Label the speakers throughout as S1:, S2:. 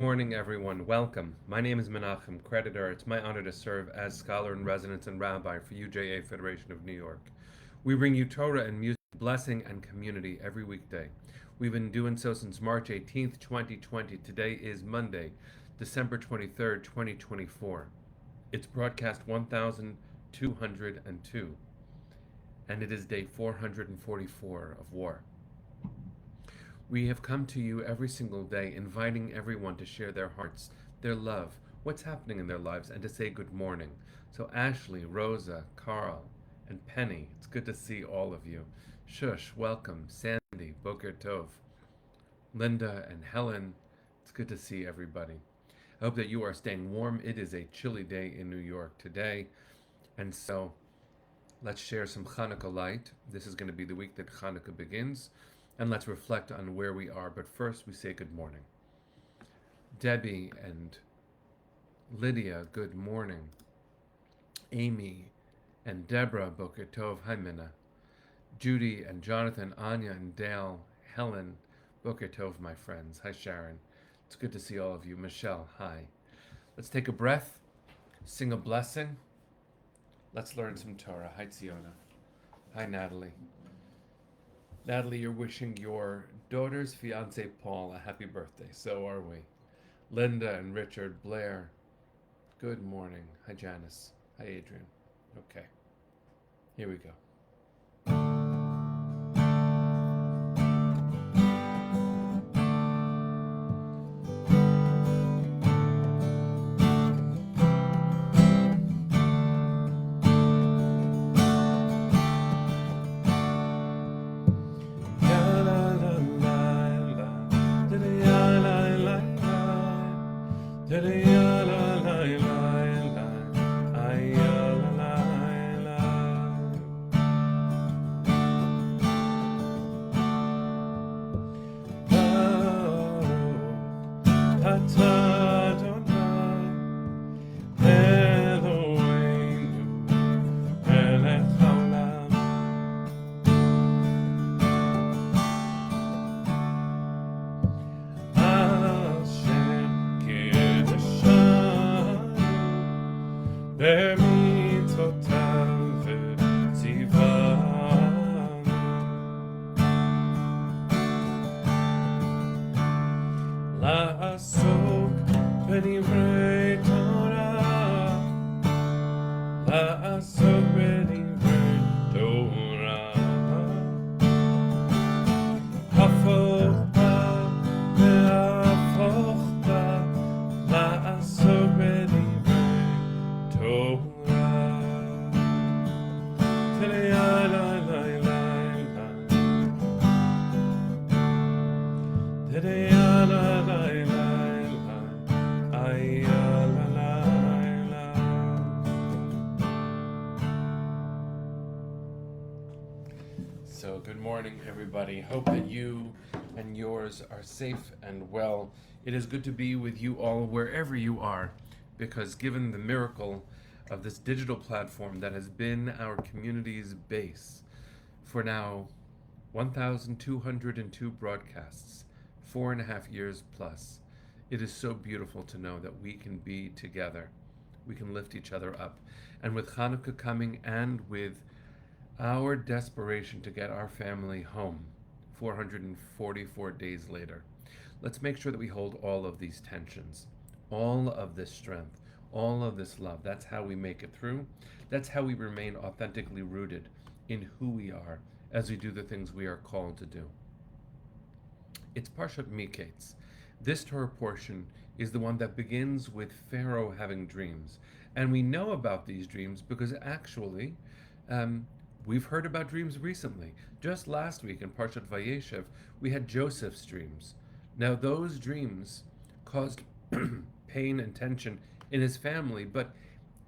S1: Morning, everyone. Welcome. My name is Menachem Creditor. It's my honor to serve as scholar in residence and rabbi for UJA Federation of New York. We bring you Torah and music, blessing, and community every weekday. We've been doing so since March 18th, 2020. Today is Monday, December 23rd, 2024. It's broadcast 1202, and it is day 444 of war. We have come to you every single day, inviting everyone to share their hearts, their love, what's happening in their lives, and to say good morning. So, Ashley, Rosa, Carl, and Penny, it's good to see all of you. Shush, welcome. Sandy, Boker Tov. Linda and Helen, it's good to see everybody. I hope that you are staying warm. It is a chilly day in New York today, and so let's share some Hanukkah light. This is going to be the week that Hanukkah begins, and let's reflect on where we are. But first, we say good morning. Debbie and Lydia, good morning. Amy and Deborah, Boker Tov, hi Minna. Judy and Jonathan, Anya and Dale, Helen, Boker Tov, my friends. Hi Sharon. It's good to see all of you. Michelle, hi. Let's take a breath, sing a blessing. Let's learn some Torah. Hi Tziona. Hi Natalie. Natalie, you're wishing your daughter's fiance Paul a happy birthday. So are we. Linda and Richard, Blair, good morning. Hi Janice. Hi Adrian. Okay, here we go. So, good morning, everybody. Hope that you and yours are safe and well. It is good to be with you all wherever you are, because given the miracle of this digital platform that has been our community's base for now 1,202 broadcasts, 4.5 years plus, it is so beautiful to know that we can be together. We can lift each other up. And with Hanukkah coming and with our desperation to get our family home 444 days later, let's make sure that we hold all of these tensions, all of this strength, all of this love. That's how we make it through. That's how we remain authentically rooted in who we are as we do the things we are called to do. It's Parshat Miketz. This Torah portion is the one that begins with Pharaoh having dreams. And we know about these dreams because actually, we've heard about dreams recently. Just last week in Parshat Vayeshev, we had Joseph's dreams. Now, those dreams caused pain and tension in his family, but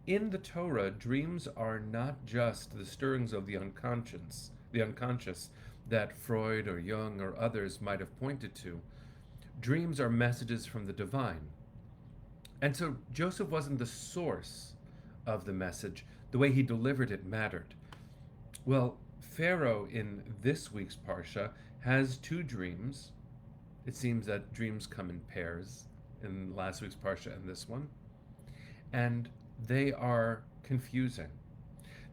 S1: in the Torah, dreams are not just the stirrings of the unconscious that Freud or Jung or others might have pointed to. Dreams are messages from the divine. And so Joseph wasn't the source of the message. The way he delivered it mattered. Well, Pharaoh in this week's Parsha has two dreams. It seems that dreams come in pairs. in last week's Parsha and this one, and they are confusing.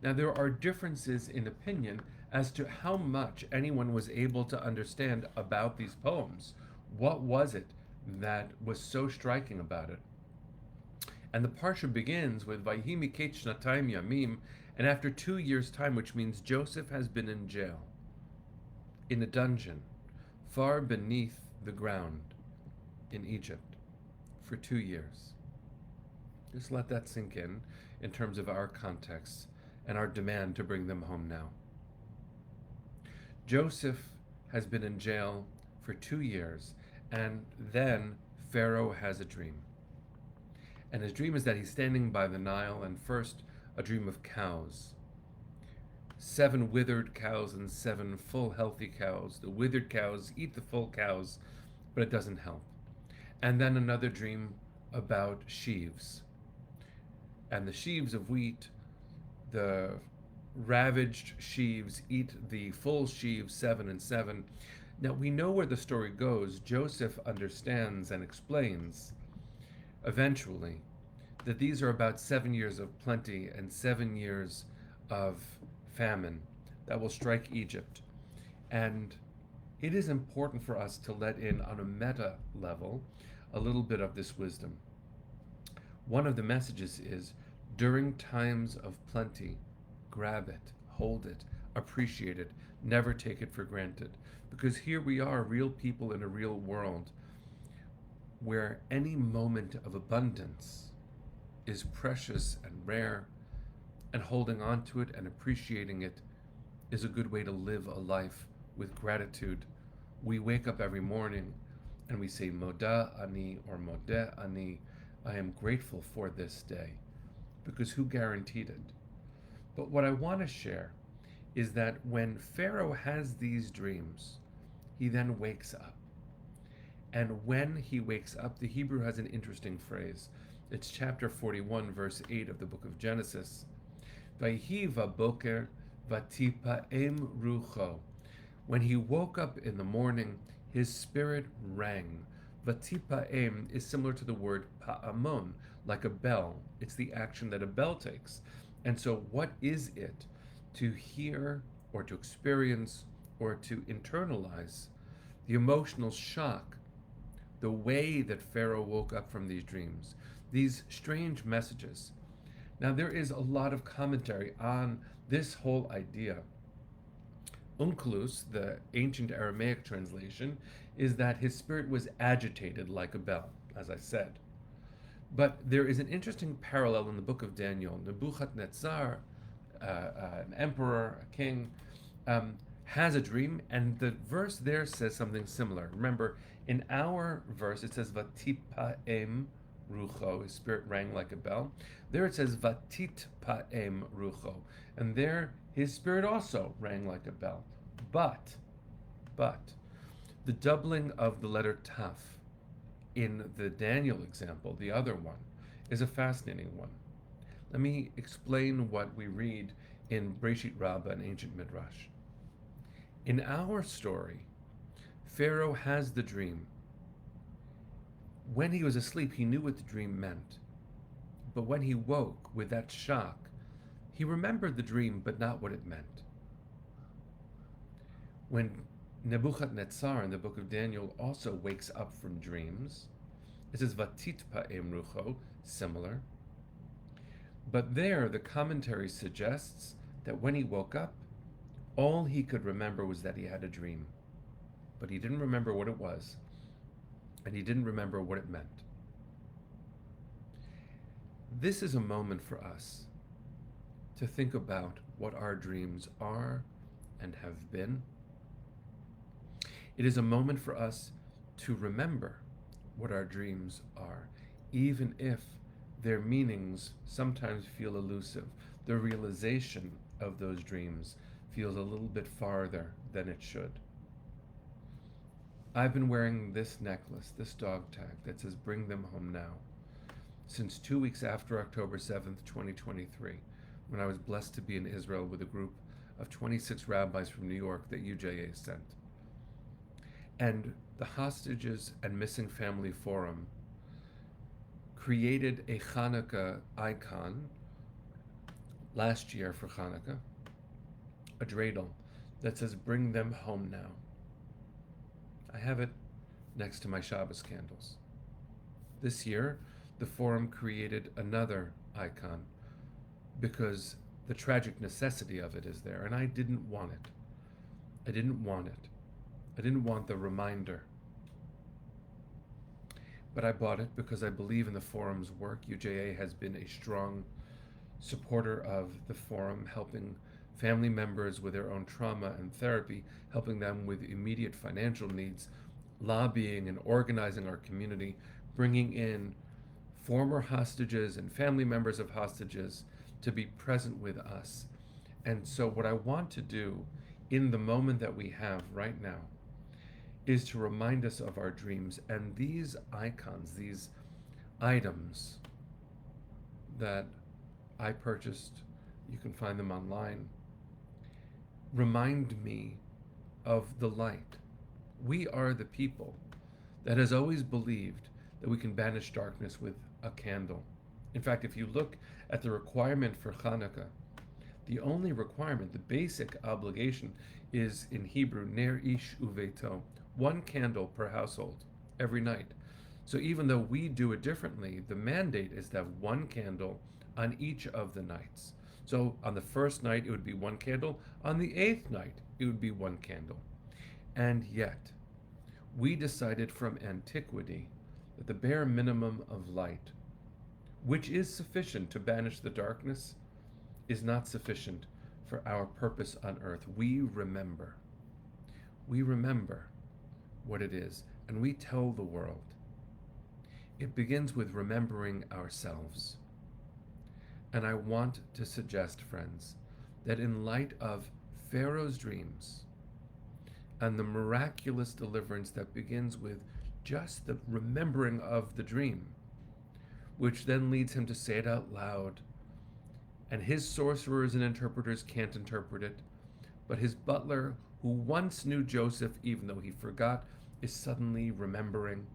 S1: Now, there are differences in opinion as to how much anyone was able to understand about these poems. What was it that was so striking about it? And the Parsha begins with Vayhi Miketz Shnatayim Yamim, and after 2 years' time, which means Joseph has been in jail, in a dungeon, far beneath the ground in Egypt, for 2 years. Just let that sink in terms of our context and our demand to bring them home now. Joseph has been in jail for 2 years, and then Pharaoh has a dream. And his dream is that he's standing by the Nile, and first, a dream of cows. 7 withered cows and 7 full, healthy cows. The withered cows eat the full cows, but it doesn't help. And then another dream about sheaves. And the sheaves of wheat, the ravaged sheaves eat the full sheaves, 7 and 7. Now we know where the story goes. Joseph understands and explains eventually that these are about 7 years of plenty and 7 years of famine that will strike Egypt. And it is important for us to let in on a meta level a little bit of this wisdom. One of the messages is, during times of plenty, grab it, hold it, appreciate it, never take it for granted. Because here we are, real people in a real world, where any moment of abundance is precious and rare, and holding on to it and appreciating it is a good way to live a life with gratitude. We wake up every morning and we say, Moda ani, or Modeh ani, I am grateful for this day, because who guaranteed it? But what I want to share is that when Pharaoh has these dreams, he then wakes up. And when he wakes up, the Hebrew has an interesting phrase. It's chapter 41, verse 8 of the book of Genesis. Vayhi vaboker vatipaem rucho. When he woke up in the morning, his spirit rang. Vatipaem is similar to the word pa'amon, like a bell. It's the action that a bell takes. And so what is it to hear or to experience or to internalize the emotional shock, the way that Pharaoh woke up from these dreams, these strange messages? Now, there is a lot of commentary on this whole idea. Onkelos, the ancient Aramaic translation, is that his spirit was agitated like a bell, as I said. But there is an interesting parallel in the book of Daniel. Nebuchadnezzar, an emperor, a king, has a dream, and the verse there says something similar. Remember, in our verse, it says, Vatipaem rucho, his spirit rang like a bell. There it says, Vatitpaem rucho, and there his spirit also rang like a bell. But, the doubling of the letter taf in the Daniel example, the other one, is a fascinating one. Let me explain what we read in Breshit Rabbah, an ancient midrash. In our story, Pharaoh has the dream. When he was asleep, he knew what the dream meant. But when he woke with that shock, he remembered the dream, but not what it meant. When Nebuchadnezzar in the book of Daniel also wakes up from dreams, it says Vatitpaem rucho, similar. But there, the commentary suggests that when he woke up, all he could remember was that he had a dream. But he didn't remember what it was, and he didn't remember what it meant. This is a moment for us to think about what our dreams are and have been. It is a moment for us to remember what our dreams are, even if their meanings sometimes feel elusive. The realization of those dreams feels a little bit farther than it should. I've been wearing this necklace, this dog tag that says "Bring them home now," since 2 weeks after October 7th, 2023, when I was blessed to be in Israel with a group of 26 rabbis from New York that UJA sent. And the Hostages and Missing Family Forum created a Hanukkah icon last year for Hanukkah, a dreidel that says, "Bring them home now." I have it next to my Shabbos candles. This year, the forum created another icon because the tragic necessity of it is there, and I didn't want it. I didn't want it. I didn't want the reminder. But I bought it because I believe in the forum's work. UJA has been a strong supporter of the forum, helping family members with their own trauma and therapy, helping them with immediate financial needs, lobbying and organizing our community, bringing in former hostages and family members of hostages to be present with us. And so, what I want to do in the moment that we have right now is to remind us of our dreams. And these icons, these items that I purchased, you can find them online, remind me of the light. We are the people that has always believed that we can banish darkness with a candle. In fact, if you look at the requirement for Hanukkah, the only requirement, the basic obligation, is in Hebrew, ner ish uveto, one candle per household every night. So even though we do it differently, the mandate is to have one candle on each of the nights. So on the first night, it would be one candle. On the eighth night, it would be one candle. And yet, we decided from antiquity that the bare minimum of light, which is sufficient to banish the darkness, is not sufficient for our purpose on earth. We remember. We remember what it is, and we tell the world. It begins with remembering ourselves. And I want to suggest, friends, that in light of Pharaoh's dreams and the miraculous deliverance that begins with just the remembering of the dream, which then leads him to say it out loud, and his sorcerers and interpreters can't interpret it, but his butler, who once knew Joseph, even though he forgot, is suddenly remembering.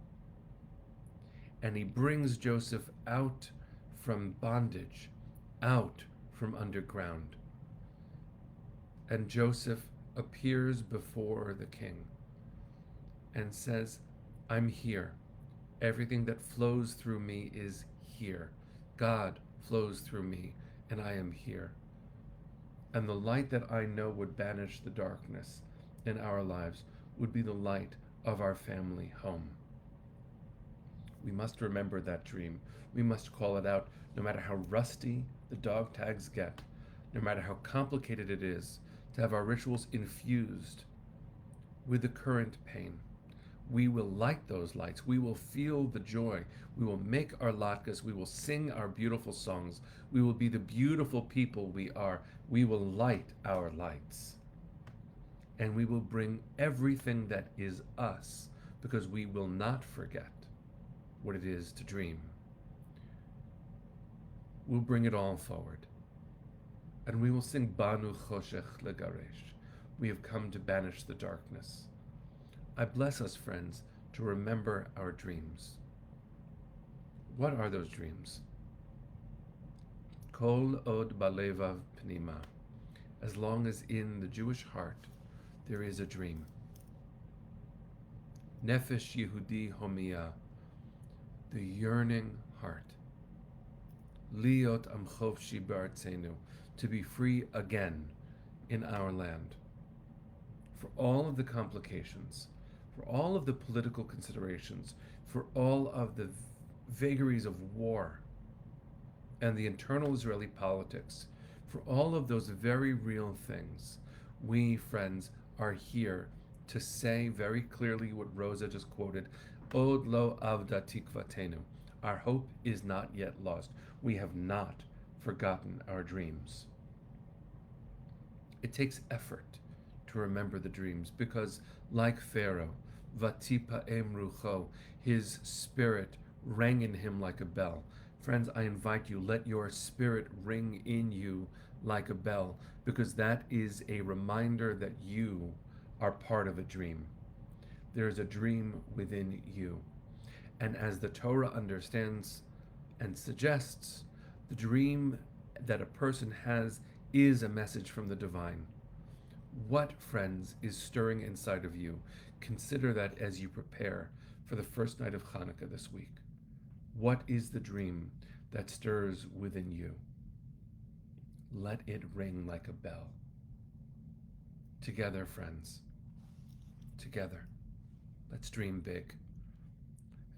S1: And he brings Joseph out from bondage, out from underground. And Joseph appears before the king and says, "I'm here. Everything that flows through me is here. God flows through me, and I am here." And the light that I know would banish the darkness in our lives would be the light of our family home. We must remember that dream. We must call it out, no matter how rusty the dog tags get, no matter how complicated it is to have our rituals infused with the current pain. We will light those lights. We will feel the joy. We will make our latkes. We will sing our beautiful songs. We will be the beautiful people we are. We will light our lights. And we will bring everything that is us, because we will not forget what it is to dream. We'll bring it all forward. And we will sing Banu Choshech Legaresh. We have come to banish the darkness. I bless us, friends, to remember our dreams. What are those dreams? Kol od balevav pnima. As long as in the Jewish heart there is a dream. Nefesh Yehudi Homiyah, the yearning heart. Liot amchovshi b'artzenu, to be free again in our land. For all of the complications, for all of the political considerations, for all of the vagaries of war and the internal Israeli politics, for all of those very real things, we, friends, are here to say very clearly what Rosa just quoted, Od lo avda tikvatenu. Our hope is not yet lost. We have not forgotten our dreams. It takes effort to remember the dreams because, like Pharaoh, vatipa rucho, his spirit rang in him like a bell. Friends, I invite you, let your spirit ring in you like a bell, because that is a reminder that you are part of a dream. There is a dream within you. And as the Torah understands and suggests the dream that a person has is a message from the divine. What, friends, is stirring inside of you? Consider that as you prepare for the first night of Hanukkah this week. What is the dream that stirs within you? Let it ring like a bell. Together, friends, together, let's dream big.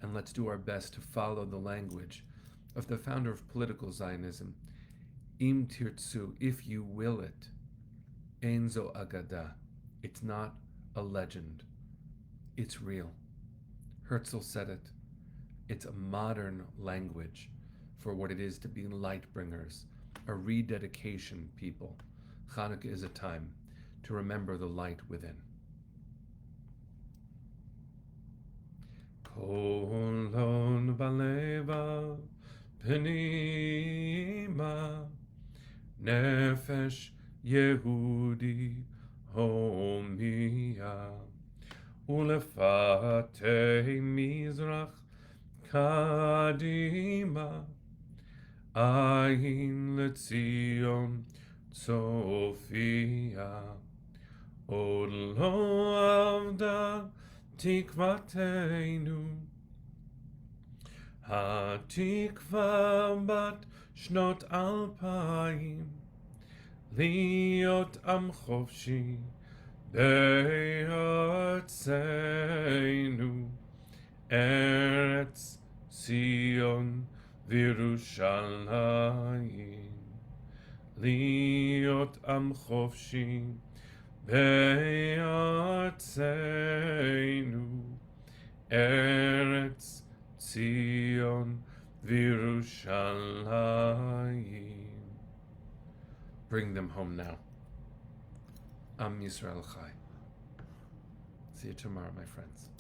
S1: And let's do our best to follow the language of the founder of political Zionism, Im Tirtzu, if you will it, Ein zo agada. It's not a legend. It's real. Herzl said it. It's a modern language for what it is to be light bringers, a rededication people. Hanukkah is a time to remember the light within. Kolon baleva penima nefesh Yehudi homia ulefate mizrach kadima ayin letzion Sophia od lo avda tikvateinu hatikva bat shnot alpayim להיות עם חופשי בארצנו, ארץ ציון וירושלים. להיות עם חופשי בארצנו, ארץ ציון וירושלים. Bring them home now. Am Yisrael Chai. See you tomorrow, my friends.